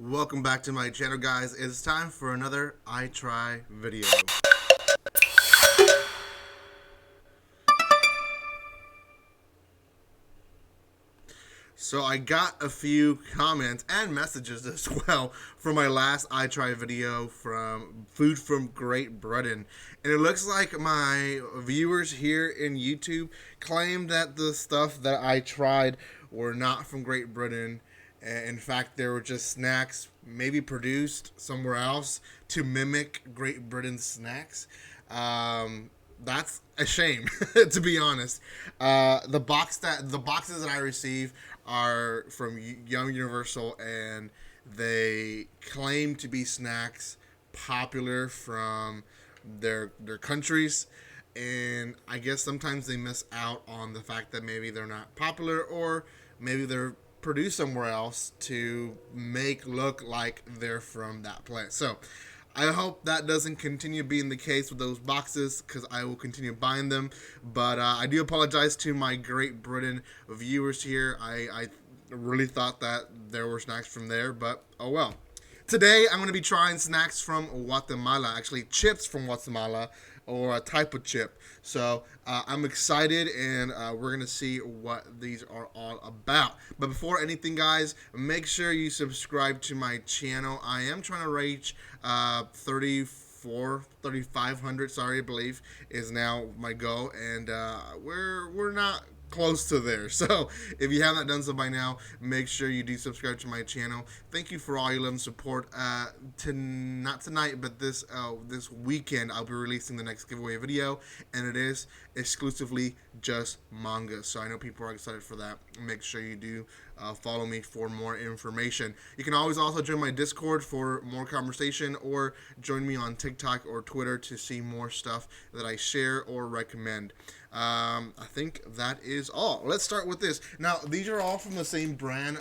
Welcome back to my channel, guys. It's time for another I Try video. So I got a few comments and messages as well from my last I Try video from food from Great Britain. And it looks like my viewers here in YouTube claimed that the stuff that I tried were not from Great Britain. In fact, they were just snacks maybe produced somewhere else to mimic Great Britain's snacks. That's a shame, to be honest. The boxes that I receive are from Young Universal, and they claim to be snacks popular from their countries. And I guess sometimes they miss out on the fact that maybe they're not popular, or maybe they're produced somewhere else to make look like they're from that place. So I hope that doesn't continue being the case with those boxes, because I will continue buying them. But I do apologize to my Great Britain viewers here. I really thought that there were snacks from there, but oh well. Today I'm going to be trying snacks from Guatemala, actually chips from Guatemala, or a type of chip. So I'm excited, and we're going to see what these are all about. But before anything, guys, make sure you subscribe to my channel. I am trying to reach 3,500, sorry, I believe is now my goal, and we're not close to there. So if you haven't done so by now, make sure you do subscribe to my channel. Thank you for all your love and support. Not tonight, but this weekend I'll be releasing the next giveaway video, and it is exclusively just manga. So I know people are excited for that. Make sure you do follow me for more information. You can always also join my Discord for more conversation, or join me on TikTok or Twitter to see more stuff that I share or recommend. I think that is all. Let's start with this. Now, these are all from the same brand,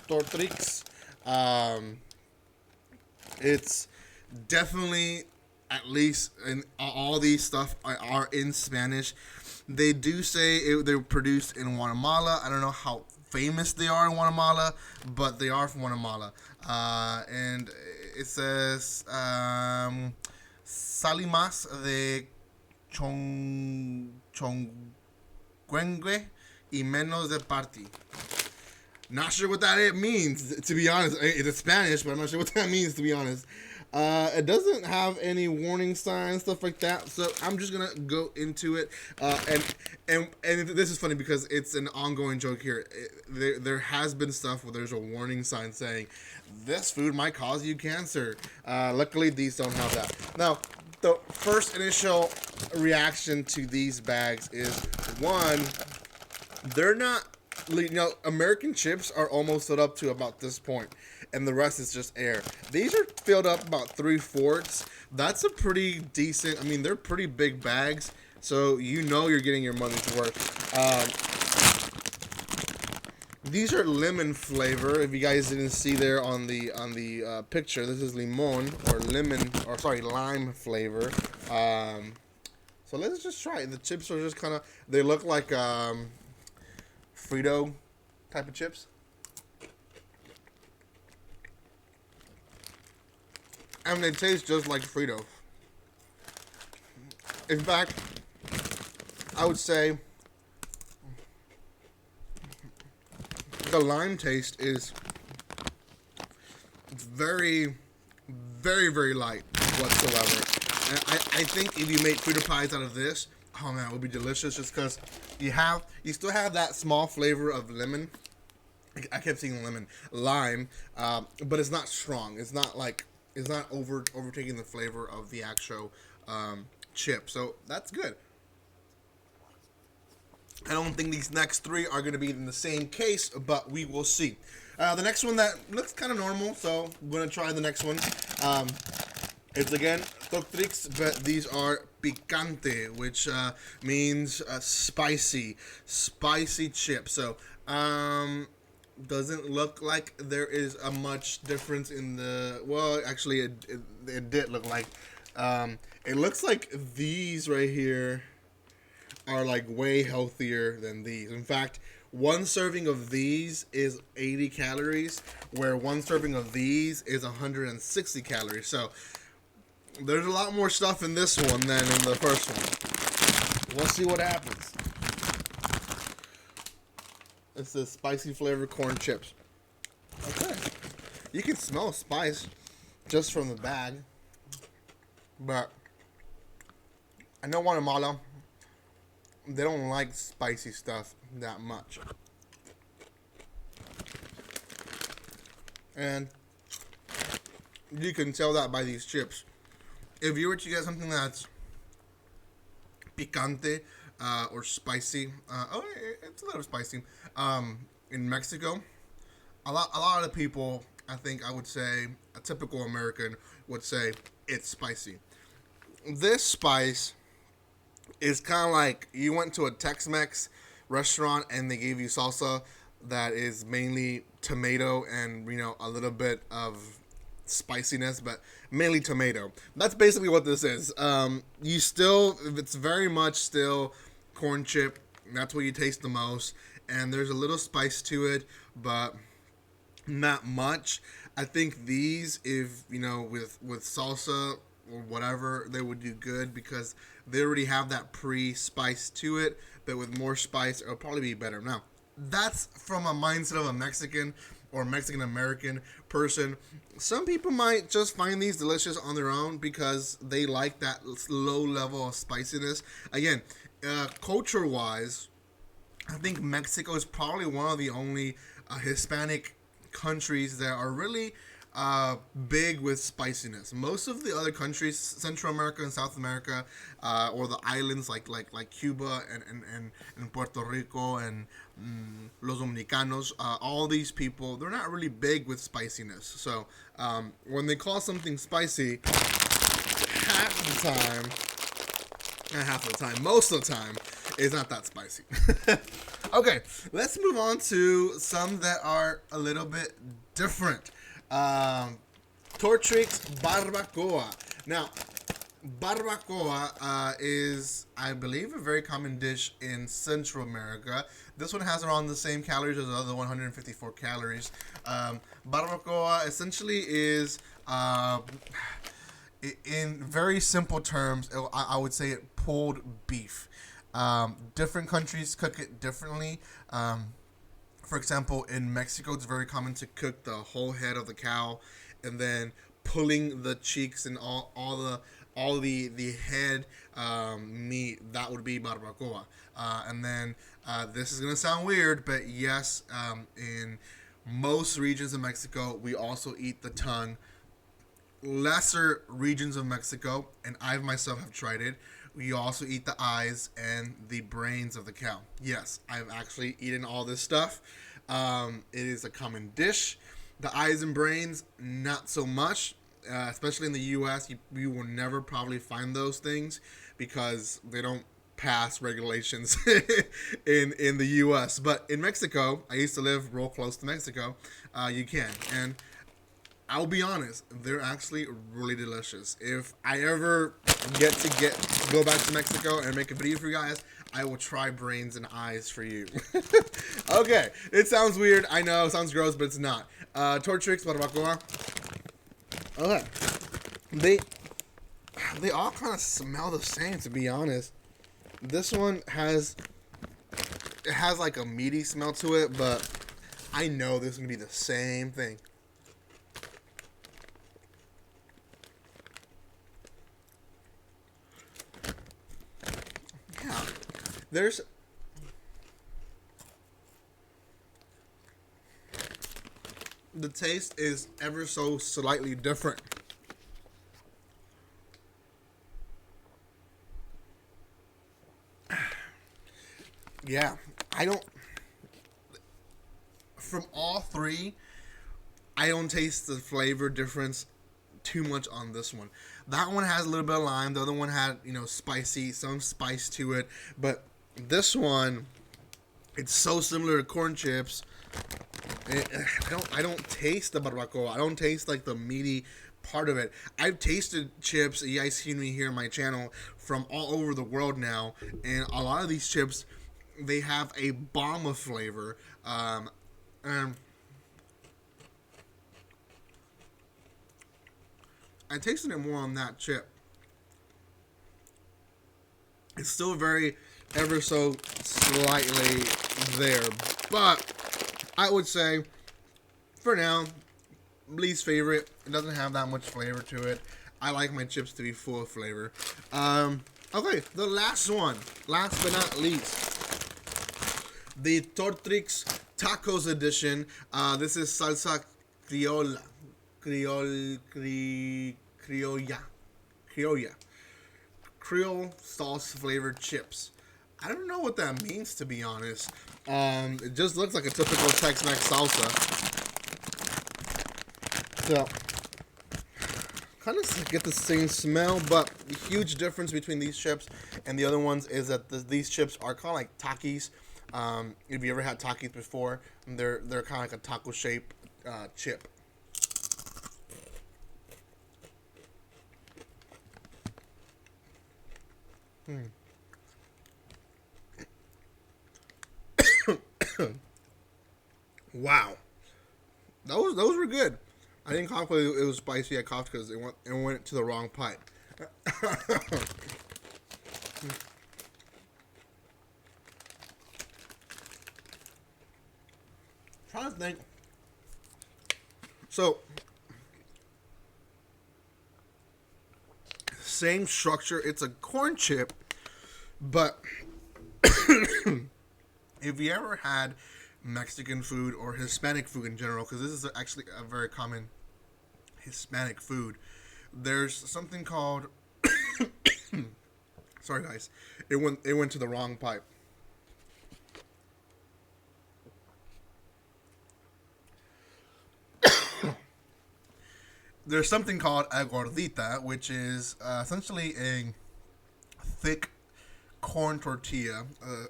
Tortrix. It's definitely, at least in all these stuff are in Spanish. They do say they're produced in Guatemala. I don't know how famous they are in Guatemala, but they are from Guatemala. And it says Salimas de Chongquen y menos de party. Not sure what that means, to be honest. It's Spanish, but I'm not sure what that means, to be honest. It doesn't have any warning signs, stuff like that. So I'm just gonna go into it. And this is funny because it's an ongoing joke here. There has been stuff where there's a warning sign saying this food might cause you cancer. Luckily, these don't have that. Now, the first initial reaction to these bags is, one, they're not, American chips are almost filled up to about this point, and the rest is just air. These are filled up about 3/4. That's a pretty decent, they're pretty big bags, so you're getting your money's worth. These are lemon flavor. If you guys didn't see there on the picture, this is limon, or lime flavor. So let's just try it. The chips are just kind of, they look like Frito type of chips. And they taste just like Frito. In fact, I would say the lime taste is very, very, very light whatsoever. And I think if you make Frito pies out of this, oh man, it would be delicious, just because you still have that small flavor of lemon. I kept saying lime, but it's not strong. It's not overtaking the flavor of the actual chip. So that's good. I don't think these next three are going to be in the same case, but we will see. The next one that looks kind of normal, so I'm going to try the next one. It's again Tortrix, but these are Picante, which means spicy chip. So doesn't look like there is a much difference in the, well, actually it did look like, it looks like these right here are like way healthier than these. In fact, one serving of these is 80 calories, where one serving of these is 160 calories. So there's a lot more stuff in this one than in the first one. We'll see what happens. It's the spicy flavored corn chips. Okay. You can smell spice just from the bag. But I know Guatemala, they don't like spicy stuff that much. And you can tell that by these chips. If you were to get something that's picante or spicy, it's a little spicy, in Mexico, a lot of the people, I think I would say, a typical American would say it's spicy. This spice is kind of like you went to a Tex-Mex restaurant and they gave you salsa that is mainly tomato and, a little bit of spiciness, but mainly tomato. That's basically what this is. It's very much still corn chip. That's what you taste the most. And there's a little spice to it, but not much. I think these, if, with salsa or whatever, they would do good because they already have that pre-spice to it, but with more spice, it'll probably be better. Now, that's from a mindset of a Mexican or Mexican-American person. Some people might just find these delicious on their own because they like that low level of spiciness. Again, culture-wise, I think Mexico is probably one of the only Hispanic countries that are really big with spiciness. Most of the other countries, Central America and South America, or the islands like Cuba and Puerto Rico and Los Dominicanos, all these people, they're not really big with spiciness. So when they call something spicy, most of the time, it's not that spicy. Okay, let's move on to some that are a little bit different. Tortrix Barbacoa. Now, Barbacoa is, I believe, a very common dish in Central America. This one has around the same calories as the other 154 calories. Barbacoa essentially is, in very simple terms, I would say it pulled beef. Different countries cook it differently. For example, in Mexico, it's very common to cook the whole head of the cow and then pulling the cheeks and all the head meat. That would be barbacoa. And then this is gonna sound weird, but yes, in most regions of Mexico, we also eat the tongue. Lesser regions of Mexico, and I myself have tried it, we also eat the eyes and the brains of the cow. Yes, I've actually eaten all this stuff. It is a common dish. The eyes and brains, not so much. Especially in the U.S., you will never probably find those things because they don't pass regulations in the U.S. But in Mexico, I used to live real close to Mexico. You can, and I'll be honest, they're actually really delicious. If I ever go back to Mexico and make a video for you guys, I will try brains and eyes for you. Okay, it sounds weird. I know, it sounds gross, but it's not. Tortrix Barbacoa. Okay, they all kind of smell the same, to be honest. This one has like a meaty smell to it, but I know this is gonna be the same thing. There's the taste is ever so slightly different. Yeah, from all three, I don't taste the flavor difference too much on this one. That one has a little bit of lime. The other one had, spicy, some spice to it. But this one, it's so similar to corn chips. I don't taste the barbacoa. I don't taste like the meaty part of it. I've tasted chips. You guys seen me here on my channel from all over the world now, and a lot of these chips they have a bomb of flavor. And I tasted it more on that chip. It's still very ever so slightly there, but I would say for now, least favorite. It doesn't have that much flavor to it. I like my chips to be full of flavor. Okay, the last one, last but not least, the Tortrix Tacos edition. This is salsa criolla, criolla, Creole sauce flavored chips. I don't know what that means, to be honest. It just looks like a typical Tex-Mex salsa. So, kind of get the same smell, but the huge difference between these chips and the other ones is that these chips are kind of like Takis. If you ever had Takis before, they're kind of like a taco shape chip. Wow, those were good. I didn't cough because it was spicy. I coughed because it went to the wrong pipe. Trying to think. So, same structure. It's a corn chip, but if you ever had Mexican food or Hispanic food in general, because this is actually a very common Hispanic food, there's something called sorry guys, it went to the wrong pipe. There's something called a gordita, which is essentially a thick corn tortilla,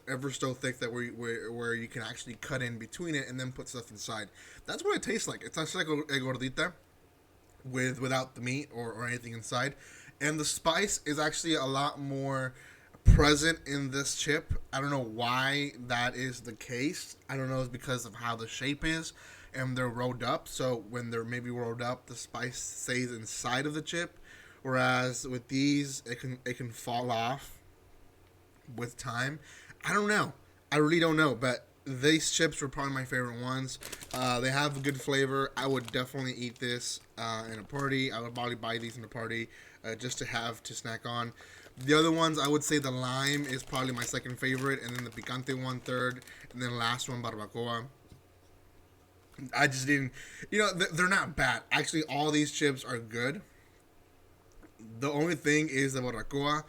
ever so thick that where you can actually cut in between it and then put stuff inside. That's what it tastes like. It tastes like a gordita without the meat or anything inside, and the spice is actually a lot more present in this chip. I don't know why that is the case. I don't know if it's because of how the shape is and they're rolled up. So when they're maybe rolled up, the spice stays inside of the chip, whereas with these, it can fall off with time. I don't know. I really don't know, but these chips were probably my favorite ones. They have a good flavor. I would definitely eat this in a party. I would probably buy these in a party just to have to snack on. The other ones, I would say the lime is probably my second favorite, and then the picante one third, and then the last one, barbacoa. I just didn't, they're not bad. Actually, all these chips are good. The only thing is the barbacoa.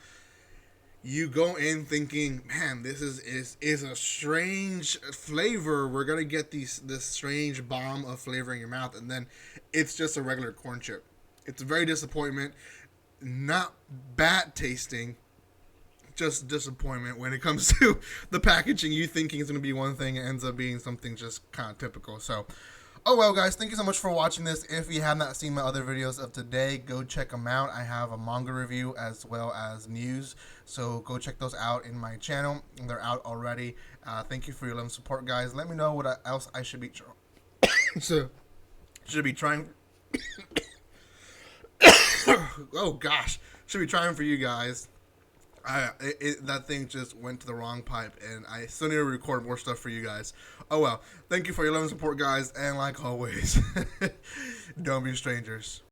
You go in thinking, man, this is a strange flavor. We're gonna get this strange bomb of flavor in your mouth, and then it's just a regular corn chip. It's a very disappointment. Not bad tasting, just disappointment when it comes to the packaging. You thinking it's gonna be one thing, it ends up being something just kind of typical. So, oh well, guys, thank you so much for watching this. If you have not seen my other videos of today, go check them out. I have a manga review as well as news, so go check those out in my channel. They're out already. Thank you for your love and support, guys. Let me know what else I should be trying. Oh gosh, should be trying for you guys. That thing just went to the wrong pipe, and I still need to record more stuff for you guys. Oh well, thank you for your love and support, guys, and like always, don't be strangers.